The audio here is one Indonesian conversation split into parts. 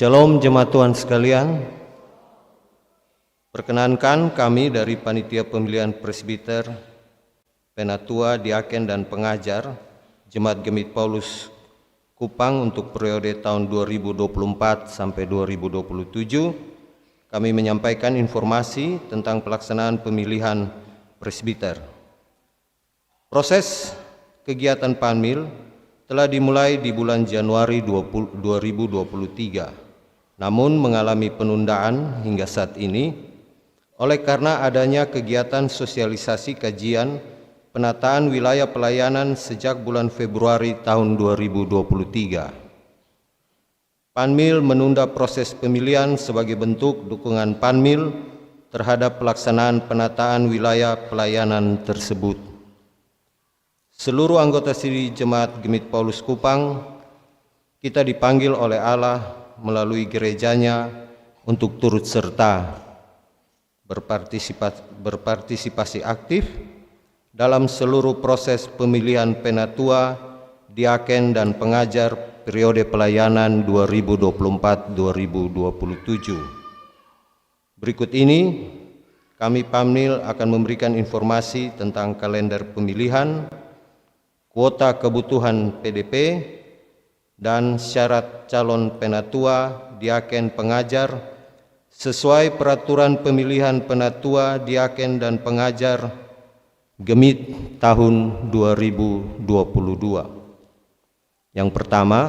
Shalom jemaat Tuhan sekalian. Perkenankan kami dari Panitia Pemilihan Presbiter, Penatua, Diaken, dan Pengajar Jemaat Gemit Paulus Kupang untuk periode tahun 2024 sampai 2027, kami menyampaikan informasi tentang pelaksanaan pemilihan presbiter. Proses kegiatan Panmil telah dimulai di bulan Januari 2023, namun mengalami penundaan hingga saat ini oleh karena adanya kegiatan sosialisasi kajian penataan wilayah pelayanan sejak bulan Februari tahun 2023. Panmil menunda proses pemilihan sebagai bentuk dukungan Panmil terhadap pelaksanaan penataan wilayah pelayanan tersebut. Seluruh anggota Siri Jemaat Gemit Paulus Kupang, kita dipanggil oleh Allah melalui gerejanya untuk turut serta berpartisipasi aktif dalam seluruh proses pemilihan penatua, diaken, dan pengajar periode pelayanan 2024-2027. Berikut ini kami Panmil akan memberikan informasi tentang kalender pemilihan, kuota kebutuhan PDP, dan syarat calon penatua, diaken, pengajar sesuai peraturan pemilihan penatua, diaken, dan pengajar Gemit tahun 2022. Yang pertama,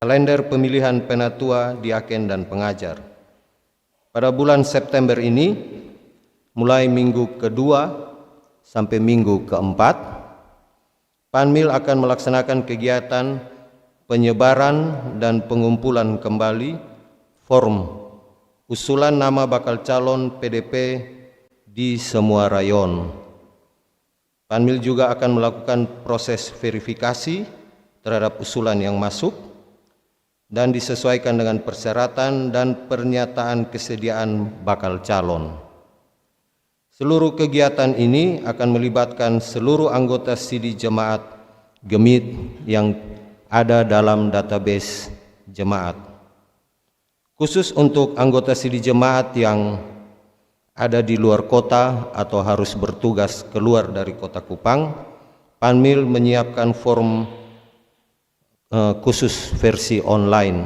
kalender pemilihan penatua, diaken, dan pengajar. Pada bulan September ini, mulai minggu kedua sampai minggu keempat, Panmil akan melaksanakan kegiatan penyebaran dan pengumpulan kembali form usulan nama bakal calon PDP di semua rayon. Panmil juga akan melakukan proses verifikasi terhadap usulan yang masuk dan disesuaikan dengan persyaratan dan pernyataan kesediaan bakal calon. Seluruh kegiatan ini akan melibatkan seluruh anggota Sidi Jemaat Gemit yang ada dalam database jemaat. Khusus untuk anggota Sidi Jemaat yang ada di luar kota atau harus bertugas keluar dari kota Kupang, Panmil menyiapkan form khusus versi online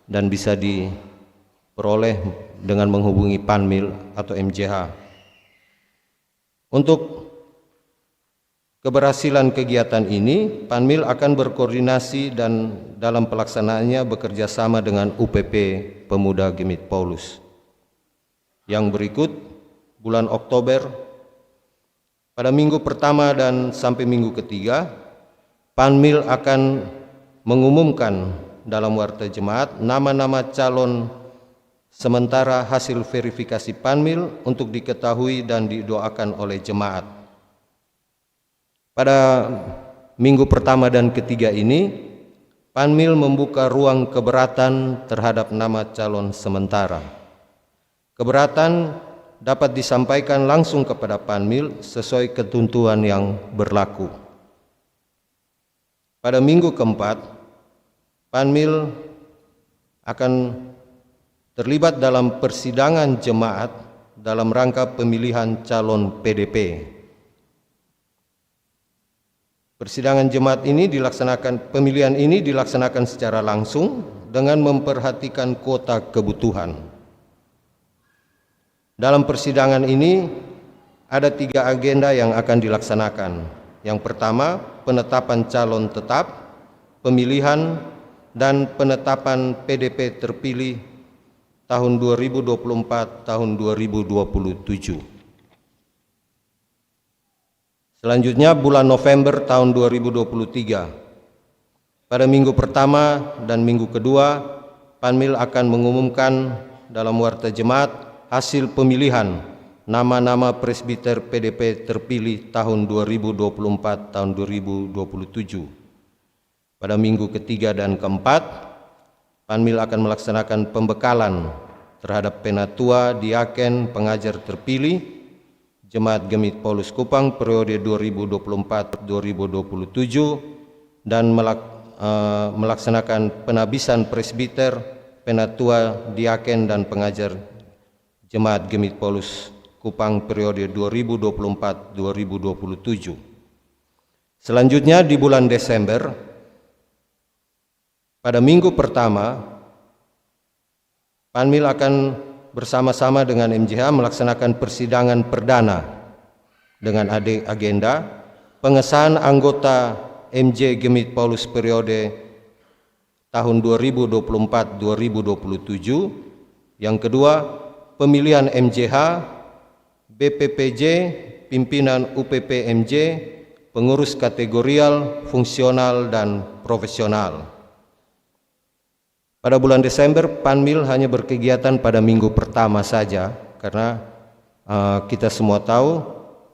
dan bisa diperoleh dengan menghubungi Panmil atau MJH. Untuk keberhasilan kegiatan ini, Panmil akan berkoordinasi dan dalam pelaksanaannya bekerja sama dengan UPP Pemuda Gemit Paulus. Yang berikut, bulan Oktober, pada minggu pertama dan sampai minggu ketiga, Panmil akan mengumumkan dalam warta jemaat nama-nama calon sementara hasil verifikasi Panmil untuk diketahui dan didoakan oleh jemaat. Pada minggu pertama dan ketiga ini, Panmil membuka ruang keberatan terhadap nama calon sementara. Keberatan dapat disampaikan langsung kepada Panmil sesuai ketentuan yang berlaku. Pada minggu keempat, Panmil akan terlibat dalam persidangan jemaat dalam rangka pemilihan calon PDP. Pemilihan ini dilaksanakan secara langsung dengan memperhatikan kuota kebutuhan. Dalam persidangan ini ada 3 agenda yang akan dilaksanakan. Yang pertama, penetapan calon tetap, pemilihan, dan penetapan PDP terpilih tahun 2024 tahun 2027. Selanjutnya bulan November tahun 2023. Pada minggu pertama dan minggu kedua, Panmil akan mengumumkan dalam warta jemaat hasil pemilihan nama-nama presbiter PDP terpilih tahun 2024 tahun 2027. Pada minggu ketiga dan keempat, Panmil akan melaksanakan pembekalan terhadap penatua, diaken, pengajar terpilih Jemaat Gemit Paulus Kupang periode 2024-2027 dan melaksanakan penabisan presbiter Penatua, Diaken, dan Pengajar Jemaat Gemit Paulus Kupang periode 2024-2027. Selanjutnya di bulan Desember, pada minggu pertama, Panmil akan bersama-sama dengan MJH melaksanakan persidangan perdana dengan agenda pengesahan anggota MJ Gemit Paulus periode tahun 2024-2027. Yang kedua, pemilihan MJH, BPPJ, pimpinan UPPMJ, pengurus kategorial, fungsional, dan profesional. Pada bulan Desember, Panmil hanya berkegiatan pada minggu pertama saja, karena kita semua tahu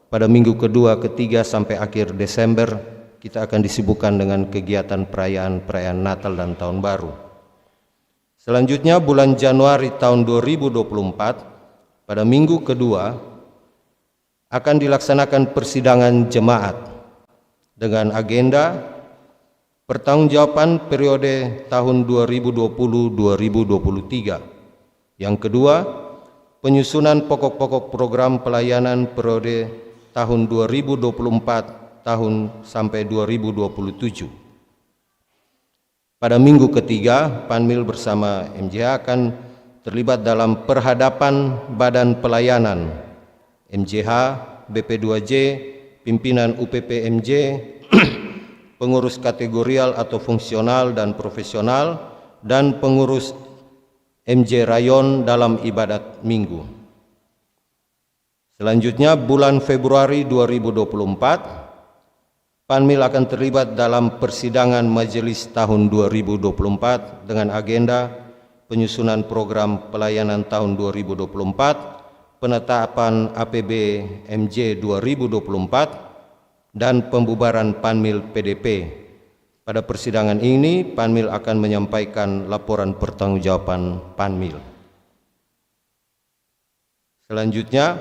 pada minggu kedua, ketiga, sampai akhir Desember kita akan disibukkan dengan kegiatan perayaan Natal dan Tahun Baru. Selanjutnya bulan Januari tahun 2024, pada minggu kedua akan dilaksanakan persidangan jemaat dengan agenda pertanggungjawaban periode tahun 2020-2023. Yang kedua, penyusunan pokok-pokok program pelayanan periode tahun 2024 tahun sampai 2027. Pada minggu ketiga, Panmil bersama MJH akan terlibat dalam perhadapan badan pelayanan MJH, BP2J, pimpinan UPPMJ, pengurus kategorial atau fungsional dan profesional, dan pengurus MJ Rayon dalam ibadat minggu. Selanjutnya bulan Februari 2024, Panmil akan terlibat dalam persidangan majelis tahun 2024 dengan agenda penyusunan program pelayanan tahun 2024, penetapan APBMJ 2024, dan pembubaran Panmil PDP. Pada persidangan ini, Panmil akan menyampaikan laporan pertanggungjawaban Panmil. Selanjutnya,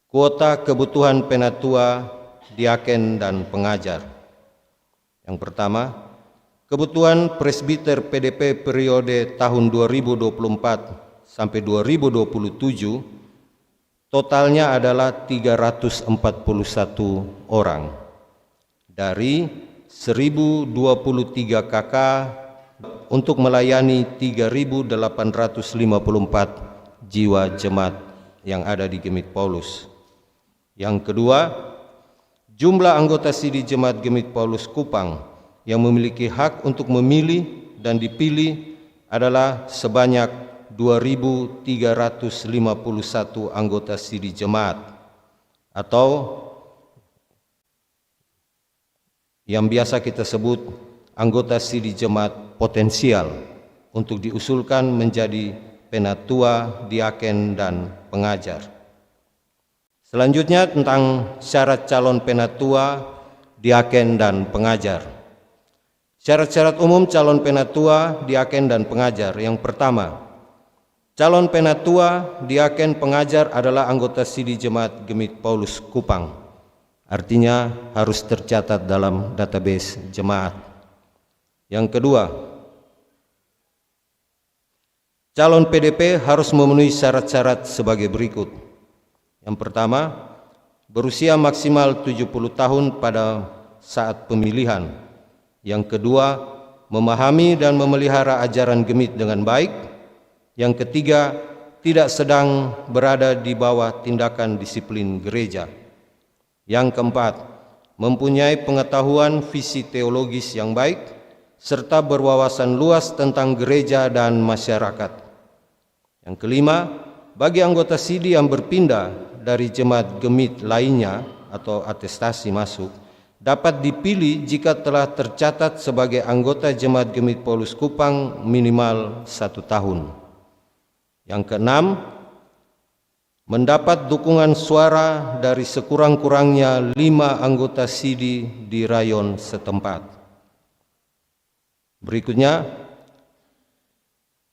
kuota kebutuhan penatua, Diaken, dan pengajar. Yang pertama, kebutuhan presbiter PDP periode tahun 2024 sampai 2027 totalnya adalah 341 orang dari 1023 KK untuk melayani 3.854 jiwa jemaat yang ada di Gemit Paulus. Yang kedua, jumlah anggota Sidi Jemaat Gemit Paulus Kupang yang memiliki hak untuk memilih dan dipilih adalah sebanyak 2.351 anggota Sidi Jemaat, atau yang biasa kita sebut anggota Sidi Jemaat potensial untuk diusulkan menjadi penatua, diaken, dan pengajar. Selanjutnya tentang syarat calon penatua, diaken, dan pengajar. Syarat-syarat umum calon penatua, diaken, dan pengajar. Yang pertama, calon penatua, diaken, pengajar adalah anggota Sidi Jemaat Gemit Paulus Kupang. Artinya harus tercatat dalam database jemaat. Yang kedua, calon PDP harus memenuhi syarat-syarat sebagai berikut. Yang pertama, berusia maksimal 70 tahun pada saat pemilihan. Yang kedua, memahami dan memelihara ajaran Gemit dengan baik. Yang ketiga, tidak sedang berada di bawah tindakan disiplin gereja. Yang keempat, mempunyai pengetahuan visi teologis yang baik serta berwawasan luas tentang gereja dan masyarakat. Yang kelima, bagi anggota Sidi yang berpindah dari jemaat Gemit lainnya atau atestasi masuk dapat dipilih jika telah tercatat sebagai anggota jemaat Gemit Paulus Kupang minimal 1 tahun. Yang keenam, mendapat dukungan suara dari sekurang-kurangnya 5 anggota Sidi di rayon setempat. Berikutnya,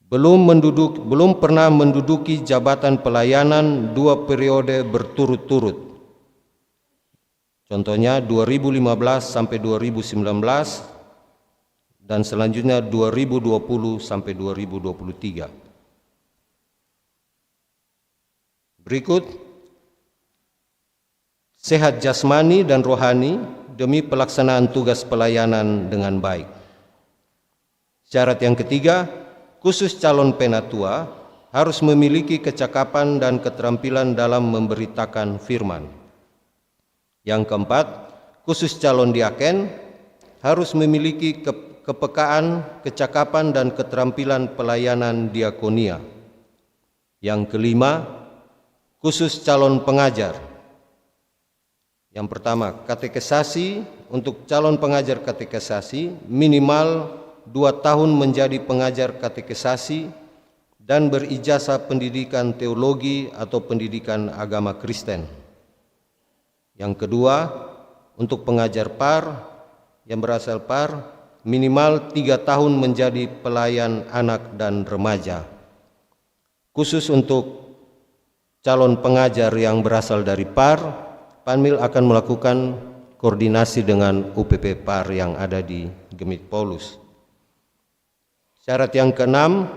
belum pernah menduduki jabatan pelayanan 2 periode berturut-turut. Contohnya 2015 sampai 2019 dan selanjutnya 2020 sampai 2023. Berikut sehat jasmani dan rohani demi pelaksanaan tugas pelayanan dengan baik. Syarat yang ketiga, khusus calon penatua harus memiliki kecakapan dan keterampilan dalam memberitakan firman. Yang keempat, khusus calon diaken harus memiliki kepekaan, kecakapan, dan keterampilan pelayanan diakonia. Yang kelima, khusus calon pengajar. Yang pertama, katekesasi. Untuk calon pengajar katekesasi minimal 2 tahun menjadi pengajar katekesasi dan berijazah pendidikan teologi atau pendidikan agama Kristen. Yang kedua, untuk pengajar PAR yang berasal PAR minimal 3 tahun menjadi pelayan anak dan remaja. Khusus untuk calon pengajar yang berasal dari PAR, Panmil akan melakukan koordinasi dengan UPP PAR yang ada di Gemit Paulus. Syarat yang keenam,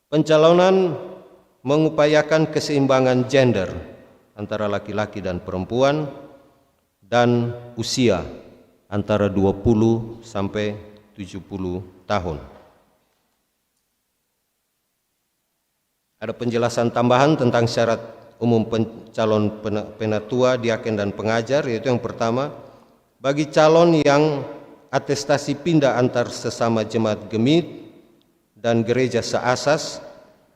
pencalonan mengupayakan keseimbangan gender antara laki-laki dan perempuan dan usia antara 20 sampai 70 tahun. Ada penjelasan tambahan tentang syarat umum calon penatua, diaken, dan pengajar, yaitu yang pertama, bagi calon yang atestasi pindah antar sesama jemaat Gemit dan gereja seasas,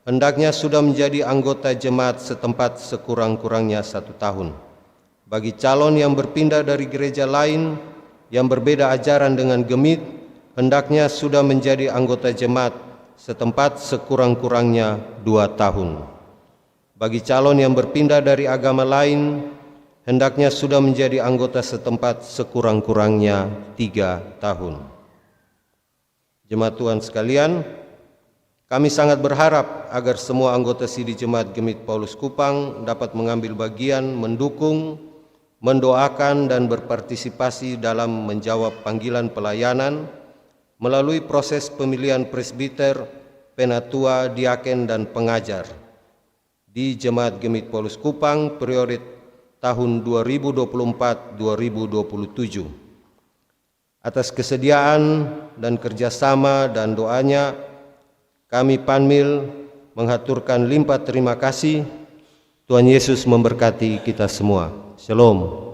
hendaknya sudah menjadi anggota jemaat setempat sekurang-kurangnya 1 tahun. Bagi calon yang berpindah dari gereja lain yang berbeda ajaran dengan Gemit, hendaknya sudah menjadi anggota jemaat setempat sekurang-kurangnya 2 tahun. Bagi calon yang berpindah dari agama lain, hendaknya sudah menjadi anggota setempat sekurang-kurangnya 3 tahun. Jemaat Tuhan sekalian, kami sangat berharap agar semua anggota Sidi Jemaat Gemit Paulus Kupang dapat mengambil bagian, mendukung, mendoakan, dan berpartisipasi dalam menjawab panggilan pelayanan melalui proses pemilihan presbiter, penatua, diaken, dan pengajar di Jemaat Gemit Paulus Kupang periode tahun 2024-2027. Atas kesediaan dan kerjasama dan doanya, kami Panmil menghaturkan limpah terima kasih. Tuhan Yesus memberkati kita semua. Shalom.